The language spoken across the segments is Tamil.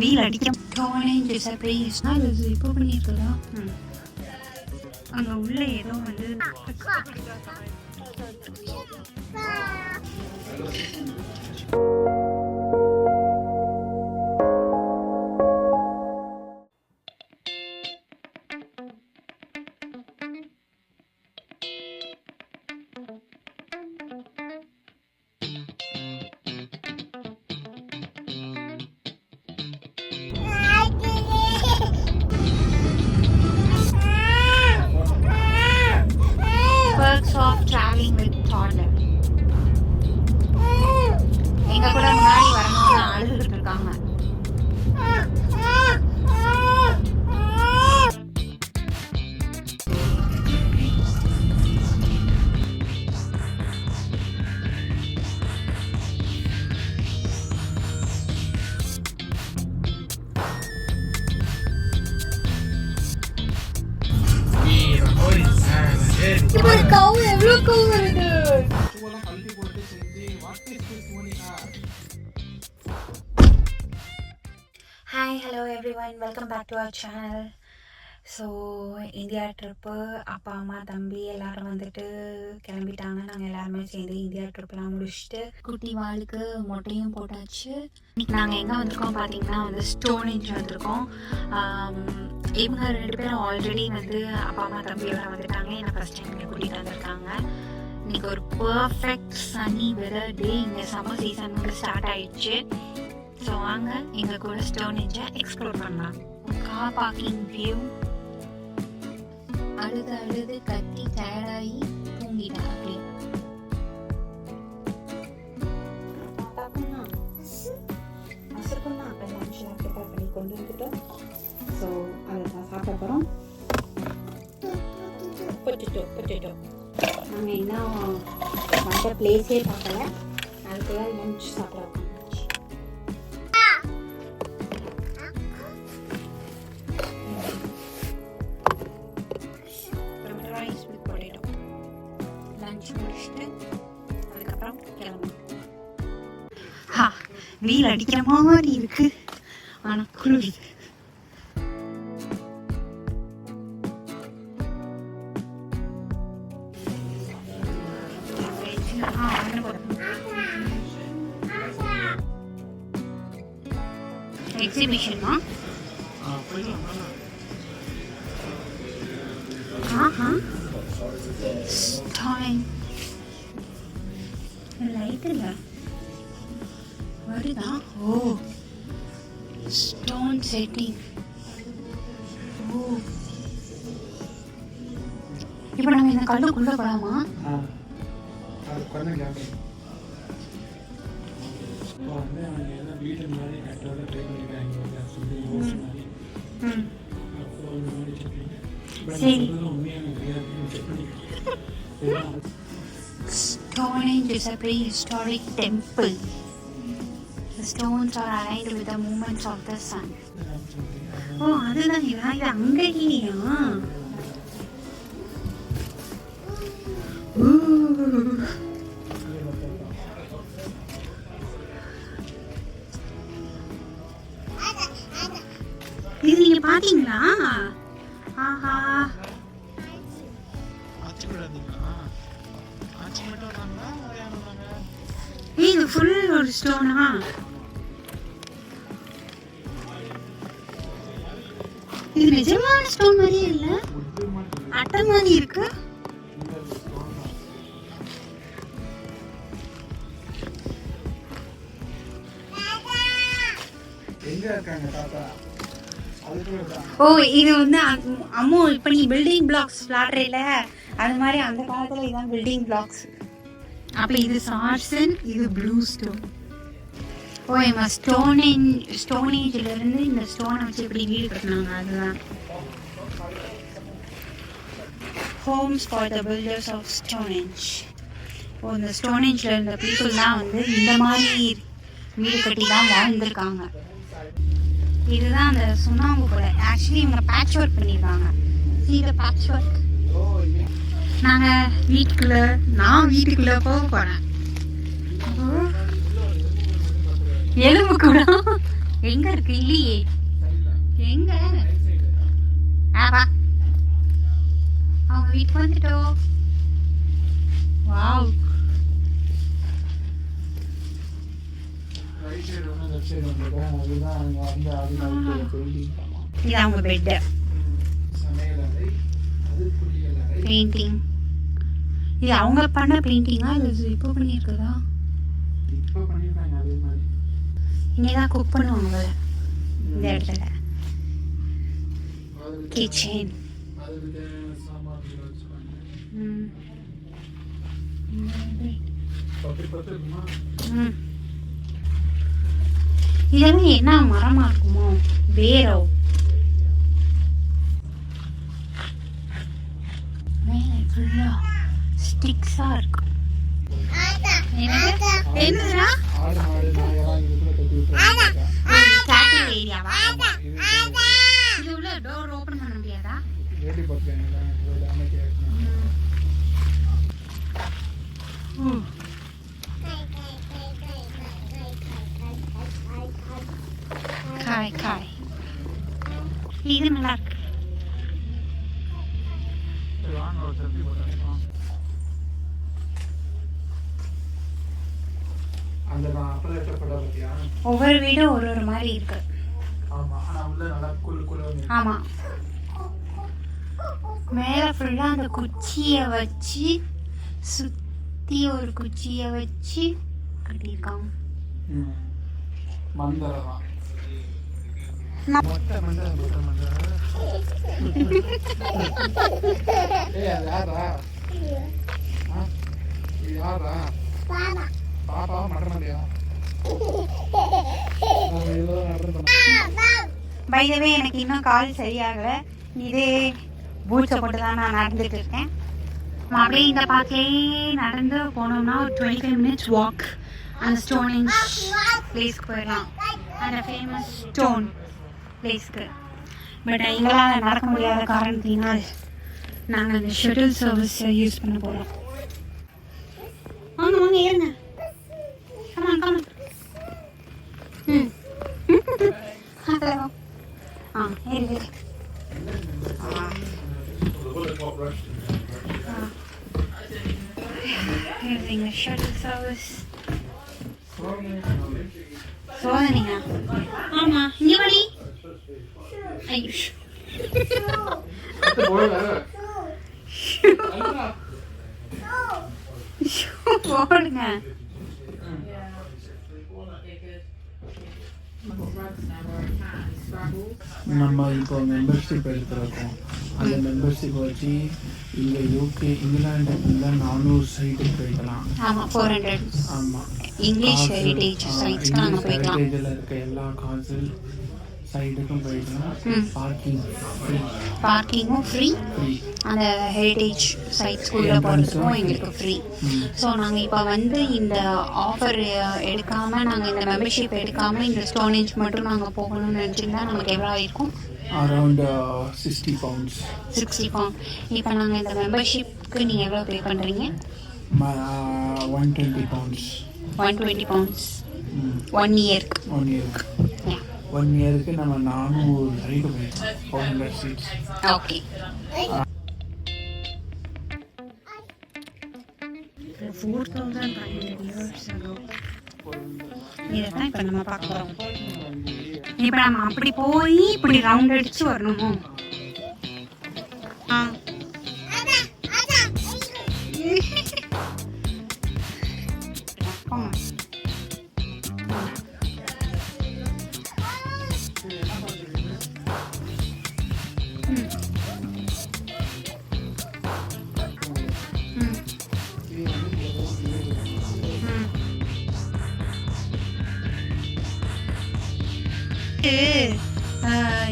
வீல் அடிக்கும். இப்போ பண்ணியிருக்கா அங்கே உள்ள ஏதோ வந்து of traveling with toddler. எங்க கூட முன்னாடி வரணும்னு அழுதுட்டு இருக்காங்க. Hi, hello everyone, welcome back to our channel. So India trip அப்பா அம்மா தம்பி எல்லோரும் வந்துட்டு கிளம்பிட்டாங்க. நாங்கள் எல்லாருமே சேர்ந்து இந்தியா ட்ரிப்லாம் முடிச்சுட்டு குட்டி வாளுக்கு மொட்டையும் போட்டாச்சு. இன்றைக்கி நாங்கள் எங்கே வந்திருக்கோம் பார்த்தீங்கன்னா வந்து ஸ்டோனேஜ் வந்திருக்கோம். இவங்க 2 பேரும் ஆல்ரெடி வந்து அப்பா அம்மா தம்பியோட வந்துட்டாங்க. என்னை ஃபஸ்ட் டைம் இங்கே கூட்டிகிட்டு வந்திருக்காங்க. இன்றைக்கி ஒரு பர்ஃபெக்ட் சன்னி வெதர் டே. இங்கே சம்மர் சீசன் வந்து ஸ்டார்ட் ஆகிடுச்சு. ஸோ வாங்க எங்கள் கூட ஸ்டோனேஜை எக்ஸ்ப்ளோர் பண்ணலாம். Car parking view. அழுது கத்தி டயர்டாகி தூங்கிட்டா. அப்படி அசுக்குன்னா அப்போ லஞ்ச்லாம் ப்ரிப்பேர் பண்ணி கொண்டு வந்துட்டோம். ஸோ அதை தான் சாப்பிட போகிறோம். பொட்டேட்டோ நாங்கள் இன்னும் மற்ற பிளேஸே பார்க்கல. அதுக்குள்ள லஞ்ச் சாப்பிட வீல் அடிக்கிற மாதிரி இருக்கு. ஆனா குளிருது. எக்ஸிபிஷனா? ஸ்டாலிங் லைட் இல்ல வருதா? ஓ, ஸ்டோன் செட்டிங். ஓ, இப்போ நம்ம இந்த கல்லுக்குள்ள போலாமா? Stonehenge is a prehistoric temple. The stones are aligned with the movements of the sun. Oh, அதுதான் இது அங்க இல்லையா? இது நீங்க பாத்தீங்களா? ஆஹா, இது ஃபுல் ஒரு ஸ்டோனா? இது நிஜமான ஸ்டோன் மாதிரியே இல்ல, அட்டை மாதிரி இருக்கு. ஓ, இது வந்து அம்மோ இப்ப நீ பில்டிங் பிளாக்ஸ் விளாடுறீல, அது மாதிரி அந்த காலத்துல இதான் பில்டிங் பிளாக்ஸ். அப்ப இது சார்சன், இது ப்ளூ ஸ்டோன். ஓ, இவங்க ஸ்டோனேஜ்ல இருந்து இந்த ஸ்டோனை வச்சு இப்படி வீடு கட்டினாங்க. அதுதான் homes for the builders of stone age. ஓ, இந்த ஸ்டோனேஜ்ல இருந்த பீப்புள்லாம் வந்து இந்த மாதிரி வீடு கட்டி தான் வாழ்ந்துருக்காங்க. இதுதான் அந்த சுண்ணாம்பு கூட. ஆக்சுவலி இவங்க பேட்ச் ஒர்க் பண்ணியிருக்காங்க. இந்த பேட்ச் ஒர்க். நான் வீட்டுக்குள்ள போக போறேன். எலும்பு கூட எங்க இருக்கு? இல்லையே. எங்க? ஆவா, அவங்க வீட்டுக்கு வந்துட்டோம். வாவ். இது அவங்க பெட். பெயிண்டிங். இது அவங்க பண்ண பெயிண்டிங்கா இல்லை இப்போ பண்ணியிருக்குதா? இங்கே தான் குக் பண்ணுவாங்க இந்த இடத்துல. கிச்சன். இதெல்லாம் என்ன மரமா இருக்குமோ? வேரோ. மேலே ஃபுல்லா ஸ்டிக்ஸா இருக்கு. என்னதுடா? கேட்டிங் ஏரியாவா? இது உள்ள டோர் ஓபன் பண்ண முடியாதா? காய் காய். இது நல்லா இருக்கு. ஒவ்வொரு வீடும் ஒரு ஒரு மாதிரி இருக்கு. ஆமா, மேல ஃபுல்லா அந்த குச்சியை வச்சு சுத்தி ஒரு குச்சியை வச்சு கட்டியிருக்காங்க. பை தி வே, எனக்கு இன்னும் கால் சரியாகலை. இதே பூட்ஸை போட்டு தான் நான் நடந்துட்டு இருக்கேன். அப்படியே இந்த பார்க்லேயே நடந்து போனோம்னா ஒரு 25 minutes வாக் அந்த ஸ்டோனிங் பிளேஸ்க்கு போயிடலாம், அந்த ஃபேமஸ் ஸ்டோன் பிளேஸ்க்கு. பட் எங்களால் நடக்க முடியாத காரணத்தினால் நாங்கள் அந்த ஷட்டில் சர்வீஸை யூஸ் பண்ண போகிறோம். வாங்க வாங்க ஏறுங்க. Come on come on. ஹலோ. ஏறு. Using a shuttle service. சோதனையா? ஆமா, இங்க வாடி. ஐயோ. போடுங்க. நம்ம இப்போ மெம்பர்ஷிப் எடுத்துருக்கோம். அந்த மெம்பர்ஷிப் வச்சு இங்கே யூகே இங்கிலாந்துக்குள்ள 400 சைட்டுக்கு போய்க்கலாம். ஆமாம், 400. ஆமாம், இங்கிலீஷ் ஹெரிட்டேஜ் சைட்ஸ்க்கு நாங்கள் போய்க்கலாம். ஹெரிட்டேஜில் இருக்க எல்லா காசு சைட்டுக்கும் போய்க்கலாம். பார்க்கிங்கும் ஃப்ரீ. அந்த ஹெரிட்டேஜ் சைட்ஸ்குள்ளே போகிறதுக்கும் எங்களுக்கு ஃப்ரீ. ஸோ நாங்கள் இப்போ வந்து இந்த ஆஃபர் எடுக்காமல், நாங்கள் இந்த மெம்பர்ஷிப் எடுக்காமல் இந்த ஸ்டோனேஜ் மட்டும் நாங்கள் போகணும்னு நினச்சிருந்தா நமக்கு எவ்வளோ இருக்கும்? Around 60 pounds. 60 pounds. இப்போ நாங்கள் இந்த மெம்பர்ஷிப்க்கு நீங்கள் எவ்வளோ பே பண்ணுறீங்க? 120 pounds. 120 pounds 1 இயருக்கு. 1 இயருக்கு நம்ம 400 ரைடு போயிட்டோம். 400 சீட்ஸ். ஓகே. 4,500 years ago. இதான் இப்போ நம்ம பார்க்க போகிறோம். இப்போ நம்ம அப்படி போய் இப்படி ரவுண்ட் அடிச்சு வரணுமோ? ஆ,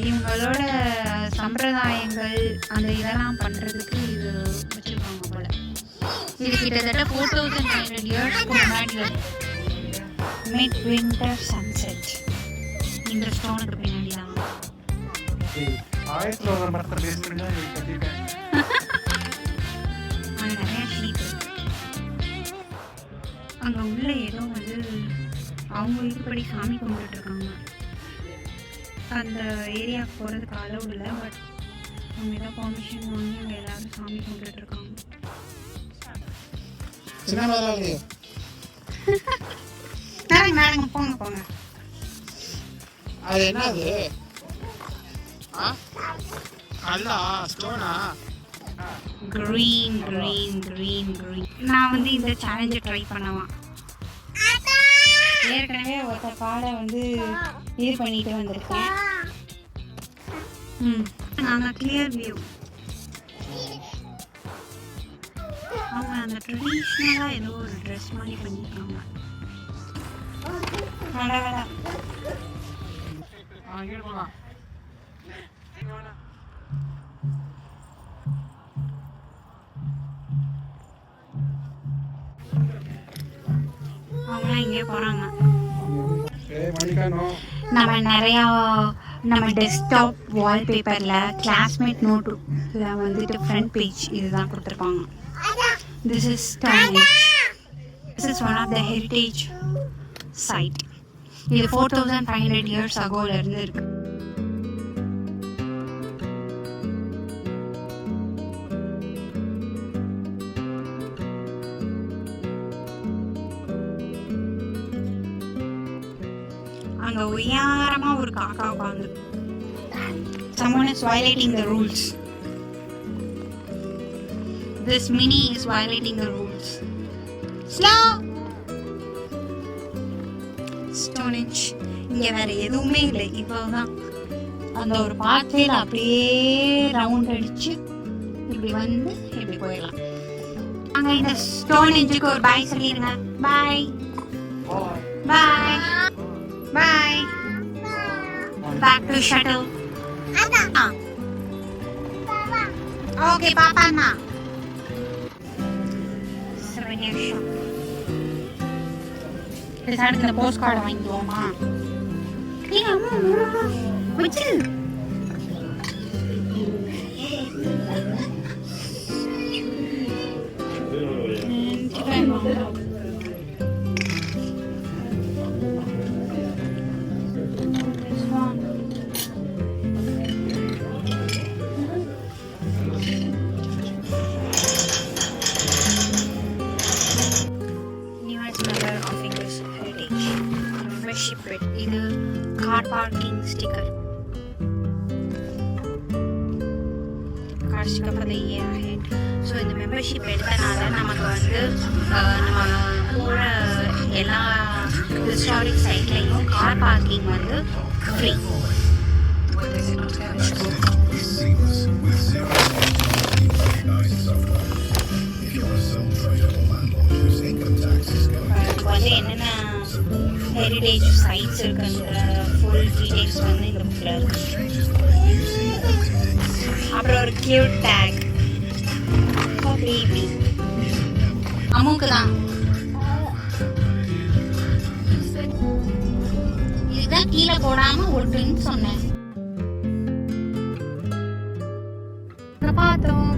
இவங்களோட சம்பிரதாயங்கள் அந்த இதெல்லாம் பண்ணுறதுக்கு இது வச்சுருக்காங்க போல. இது கிட்டத்தட்ட 4,500 years முன்னாடி மிட் வின்டர் சன்செட். இந்த ஸ்டோனுக்கு பின்னாடி தான் நிறைய ஷீட். அங்கே உள்ள ஏதோ வந்து அவங்க இதுபடி சாமி கும்பிட்டு இருக்காங்க. அந்த ஏரியாவுக்கு போகிறதுக்கு அளவு இல்லை. பட் அவங்க ஏதோ பர்மிஷன் வாங்கி அங்கே எல்லோரும் சாமி கும்பிட்டுருக்காங்க. போங்க போங்க. அது என்னது? அல்லா ஸ்டோனா? Green green green green. நான் வந்து இந்த சேலஞ்சை ட்ரை பண்ணலாம். ஏற்கனவே ஒருத்த காலை வந்து இது பண்ணிட்டு வந்திருக்கேன். நான் கிளியர் வியூ. அவங்க அந்த ட்ரெடிஷ்னலாக ஏதோ ஒரு ட்ரெஸ் மாதிரி பண்ணியிருக்காங்க. அவங்களாம் இங்கே போகிறாங்க. நம்ம டெஸ்க்டாப் வால்பேப்பரில் கிளாஸ்மேட் நோட்டில் வந்துட்டு ஃப்ரண்ட் பேஜ் இதுதான் கொடுத்துருப்பாங்க. This is one of the heritage site. இது 4500 years ago-லேருந்து இருக்கு. அங்க உயரமா ஒரு காக்கா உட்கார்ந்து. Someone is violating the rules. This mini is violating the rules. Slow. Stonehenge. இங்க வேற எதுவுமே இல்லை. இப்போதான் அந்த ஒரு பாத்வேல அப்படியே ரவுண்ட் அடிச்சு இப்படி வந்து இப்படி போயிடலாம். அங்க இந்த ஸ்டோனேஜுக்கு ஒரு பாய் சொல்லிருங்க. Bye bye bye. Back to shuttle. Okay பாப்பாண்ணா. இந்த போஸ்ட் கார்டை வாங்கிக்குவோமா? வச்சு இது car parking sticker. Car sticker for the year ahead. So இந்த மெம்பர்ஷிப் எடுத்தனால நமக்கு வந்து நம்ம போகிற எல்லா ஹிஸ்டாரிக் சைட்லேயும் கார் பார்க்கிங் வந்து ஃப்ரீ. வந்து என்னென்ன ஹெரிடேஜ் சைட்ஸ் இருக்குன்ற ஃபுல் டீடைல்ஸ் வந்து இந்த புக்கில் இருக்கு. அப்புறம் ஒரு கியூட் டேக் பேபி அம்முக்கு தான். இதுதான் கீழே போடாம ஒட்டுன்னு சொன்னேன். பார்த்தோம்.